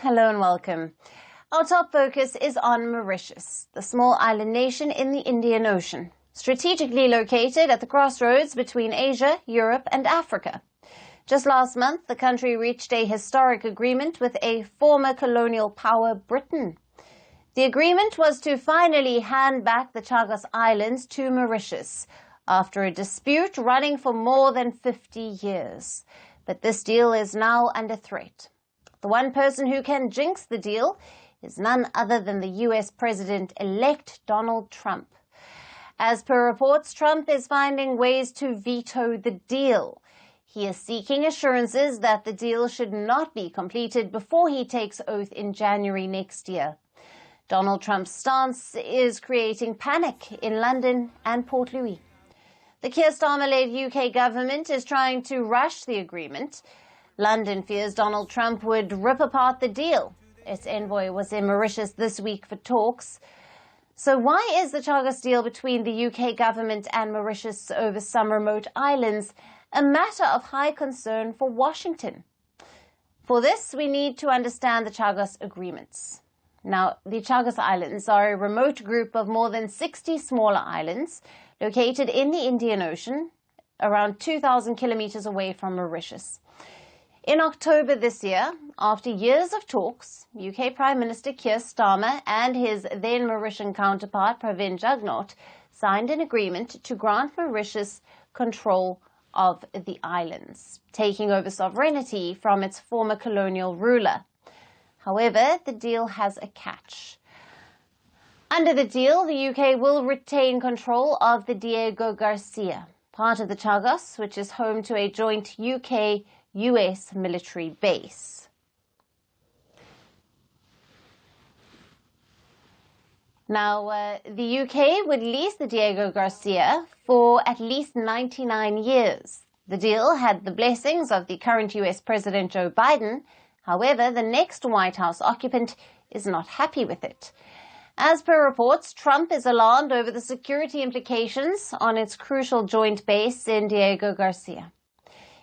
Hello and welcome. Our top focus is on Mauritius, the small island nation in the Indian Ocean, strategically located at the crossroads between Asia, Europe and Africa. Just last month, the country reached a historic agreement with a former colonial power, Britain. The agreement was to finally hand back the Chagos Islands to Mauritius after a dispute running for more than 50 years. But this deal is now under threat. The one person who can jinx the deal is none other than the US President-elect Donald Trump. As per reports, Trump is finding ways to veto the deal. He is seeking assurances that the deal should not be completed before he takes oath in January next year. Donald Trump's stance is creating panic in London and Port Louis. The Keir Starmer-led UK government is trying to rush the agreement. London fears Donald Trump would rip apart the deal. Its envoy was in Mauritius this week for talks. So why is the Chagos deal between the UK government and Mauritius over some remote islands a matter of high concern for Washington? For this, we need to understand the Chagos agreements. Now, the Chagos Islands are a remote group of more than 60 smaller islands located in the Indian Ocean, around 2,000 kilometers away from Mauritius. In October this year, after years of talks, UK Prime Minister Keir Starmer and his then Mauritian counterpart Pravin Jugnauth signed an agreement to grant Mauritius control of the islands, taking over sovereignty from its former colonial ruler. However, the deal has a catch. Under the deal, the UK will retain control of the Diego Garcia, part of the Chagos, which is home to a joint UK-US military base. Now, the UK would lease the Diego Garcia for at least 99 years. The deal had the blessings of the current US President Joe Biden. However, the next White House occupant is not happy with it. As per reports, Trump is alarmed over the security implications on its crucial joint base in Diego Garcia.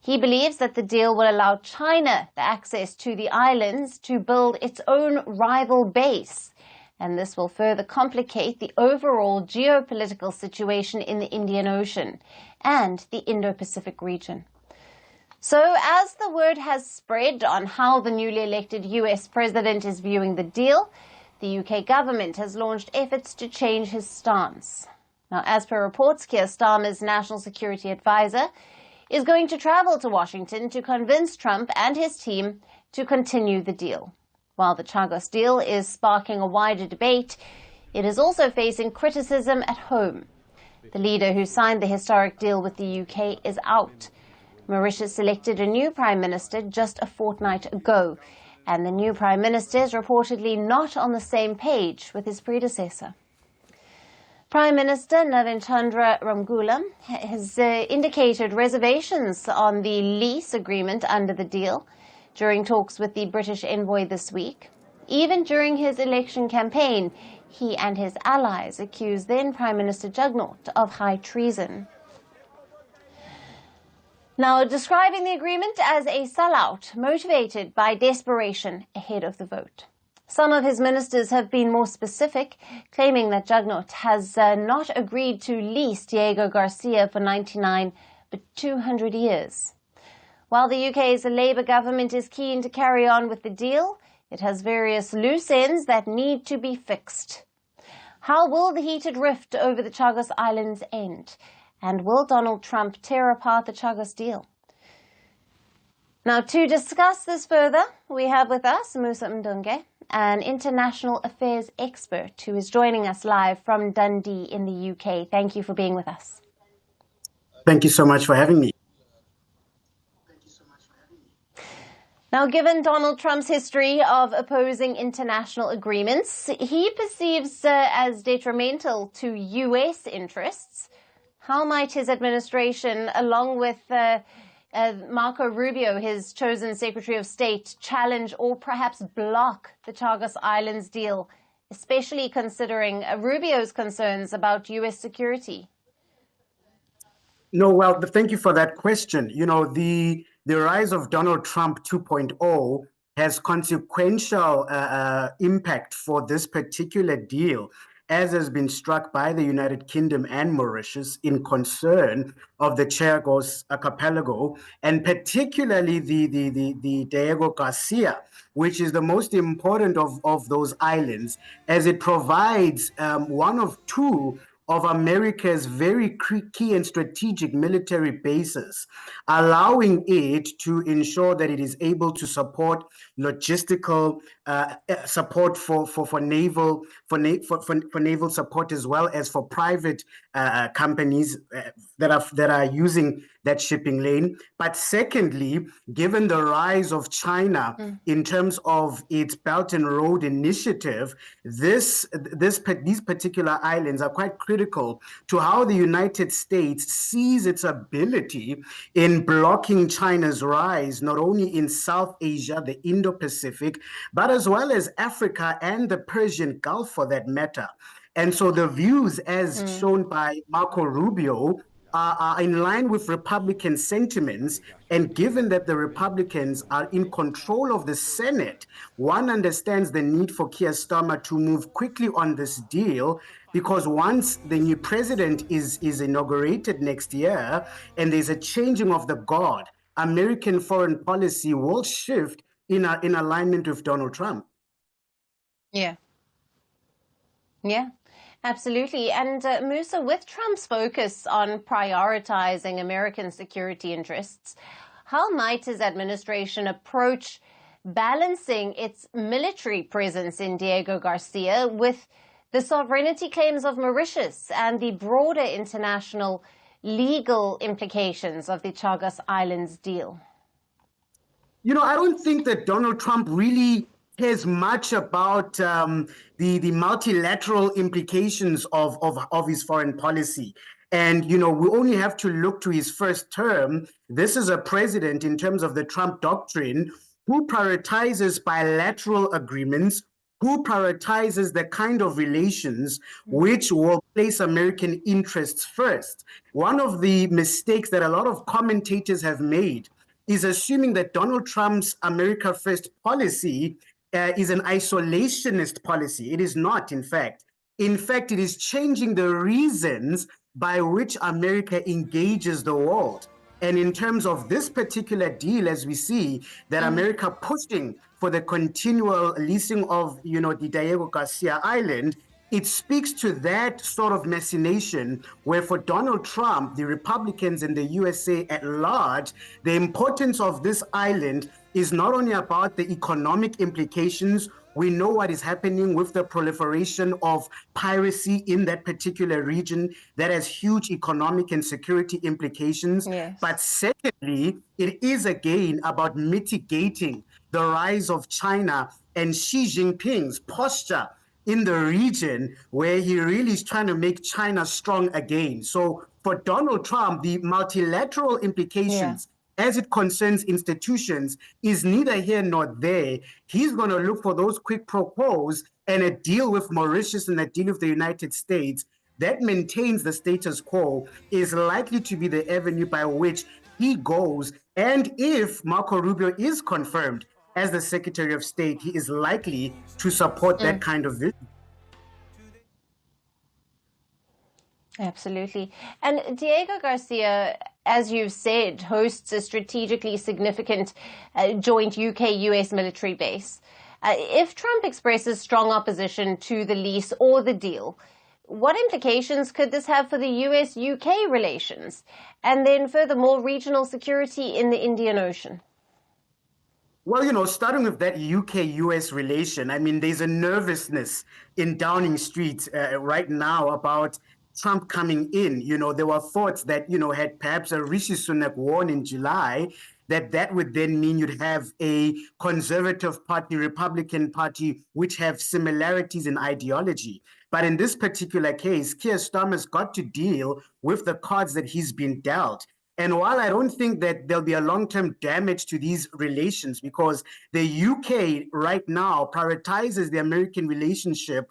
He believes that the deal will allow China the access to the islands to build its own rival base, and this will further complicate the overall geopolitical situation in the Indian Ocean and the Indo-Pacific region. So, as the word has spread on how the newly elected US president is viewing the deal, the UK government has launched efforts to change his stance. Now, as per reports, Keir Starmer's national security advisor is going to travel to Washington to convince Trump and his team to continue the deal. While the Chagos deal is sparking a wider debate, it is also facing criticism at home. The leader who signed the historic deal with the UK is out. Mauritius elected a new prime minister just a fortnight ago, and the new prime minister is reportedly not on the same page with his predecessor. Prime Minister Navin Chandra Ramgoolam has indicated reservations on the lease agreement under the deal during talks with the British envoy this week. Even during his election campaign, he and his allies accused then Prime Minister Jugnauth of high treason. Now, describing the agreement as a sellout motivated by desperation ahead of the vote. Some of his ministers have been more specific, claiming that Jugnauth has not agreed to lease Diego Garcia for 99 but 200 years. While the UK's Labour government is keen to carry on with the deal, it has various loose ends that need to be fixed. How will the heated rift over the Chagos Islands end? And will Donald Trump tear apart the Chagos deal? Now, to discuss this further, we have with us Musa Mdunge, an international affairs expert who is joining us live from Dundee in the UK. Thank you for being with us. Thank you so much for having me. Now, given Donald Trump's history of opposing international agreements, he perceives as detrimental to US interests. How might his administration, along with Marco Rubio, his chosen Secretary of State, challenge or perhaps block the Chagos Islands deal, especially considering Rubio's concerns about US security? No, well, thank you for that question. You know, the rise of Donald Trump 2.0 has consequential impact for this particular deal, as has been struck by the United Kingdom and Mauritius in concern of the Chagos archipelago, and particularly the Diego Garcia, which is the most important of those islands, as it provides one of two of America's very key and strategic military bases, allowing it to ensure that it is able to support logistical support for naval support, as well as for private companies that are using that shipping lane. But secondly, given the rise of China in terms of its Belt and Road Initiative, these particular islands are quite critical to how the United States sees its ability in blocking China's rise, not only in South Asia, the Indo-Pacific, but as well as Africa and the Persian Gulf for that matter. And so the views as shown by Marco Rubio are in line with Republican sentiments. And given that the Republicans are in control of the Senate, one understands the need for Keir Starmer to move quickly on this deal, because once the new president is inaugurated next year and there's a changing of the guard, American foreign policy will shift in alignment with Donald Trump. Yeah. Yeah. Absolutely. And Musa, with Trump's focus on prioritizing American security interests, how might his administration approach balancing its military presence in Diego Garcia with the sovereignty claims of Mauritius and the broader international legal implications of the Chagos Islands deal? I don't think that Donald Trump really cares much about the multilateral implications of his foreign policy. And, we only have to look to his first term. This is a president, in terms of the Trump doctrine, who prioritizes bilateral agreements, who prioritizes the kind of relations which will place American interests first. One of the mistakes that a lot of commentators have made is assuming that Donald Trump's America First policy is an isolationist policy. It is not, in fact. In fact, it is changing the reasons by which America engages the world. And in terms of this particular deal, as we see that America pushing for the continual leasing of, the Diego Garcia Island, it speaks to that sort of machination where, for Donald Trump, the Republicans and the USA at large, the importance of this island is not only about the economic implications. We know what is happening with the proliferation of piracy in that particular region that has huge economic and security implications. Yes. But secondly, it is again about mitigating the rise of China and Xi Jinping's posture in the region, where he really is trying to make China strong again. So for Donald Trump, the multilateral implications as it concerns institutions is neither here nor there. He's going to look for those quick pro quos, and a deal with Mauritius and a deal with the United States that maintains the status quo is likely to be the avenue by which he goes. And if Marco Rubio is confirmed as the Secretary of State, he is likely to support that kind of vision. Absolutely. And Diego Garcia, as you've said, hosts a strategically significant joint UK-US military base. If Trump expresses strong opposition to the lease or the deal, what implications could this have for the US-UK relations? And then furthermore, regional security in the Indian Ocean? Well, starting with that UK-US relation, I mean, there's a nervousness in Downing Street right now about Trump coming in. There were thoughts that, had perhaps a Rishi Sunak won in July, that would then mean you'd have a Conservative Party, Republican Party, which have similarities in ideology. But in this particular case, Keir Starmer's got to deal with the cards that he's been dealt. And while I don't think that there'll be a long-term damage to these relations, because the UK right now prioritizes the American relationship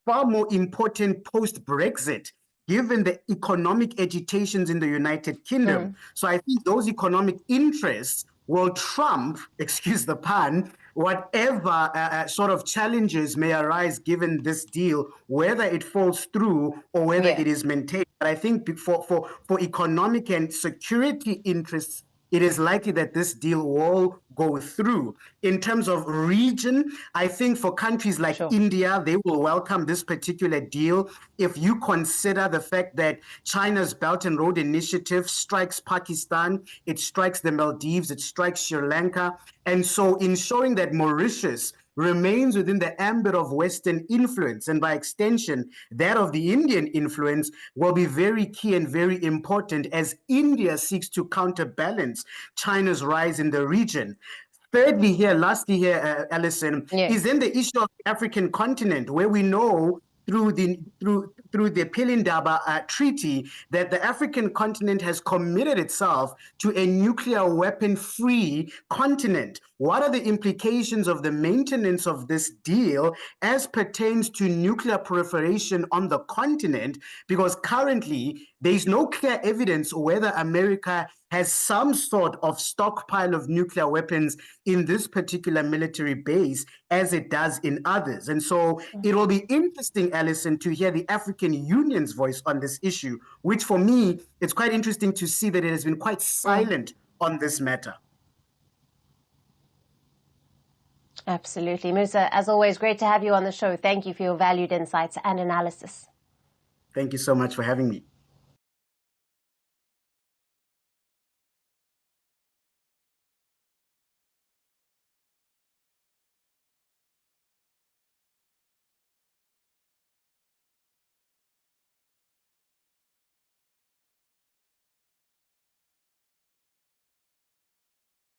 far more important post-Brexit, given the economic agitations in the United Kingdom. So I think those economic interests will trump, excuse the pun, whatever sort of challenges may arise given this deal, whether it falls through or whether Yeah. it is maintained. But I think for economic and security interests, it is likely that this deal will go through. In terms of region, I think for countries like Sure. India, they will welcome this particular deal if you consider the fact that China's Belt and Road Initiative strikes Pakistan, it strikes the Maldives, it strikes Sri Lanka. And so ensuring that Mauritius remains within the ambit of Western influence, and by extension, that of the Indian influence, will be very key and very important as India seeks to counterbalance China's rise in the region. Thirdly, lastly, Alison, Yeah. is then the issue of the African continent, where we know through the Pelindaba Treaty that the African continent has committed itself to a nuclear weapon-free continent. What are the implications of the maintenance of this deal as pertains to nuclear proliferation on the continent? Because currently, there's no clear evidence whether America has some sort of stockpile of nuclear weapons in this particular military base as it does in others. And so it will be interesting, Alison, to hear the African Union's voice on this issue, which for me, it's quite interesting to see that it has been quite silent on this matter. Absolutely. Musa, as always, great to have you on the show. Thank you for your valued insights and analysis. Thank you so much for having me.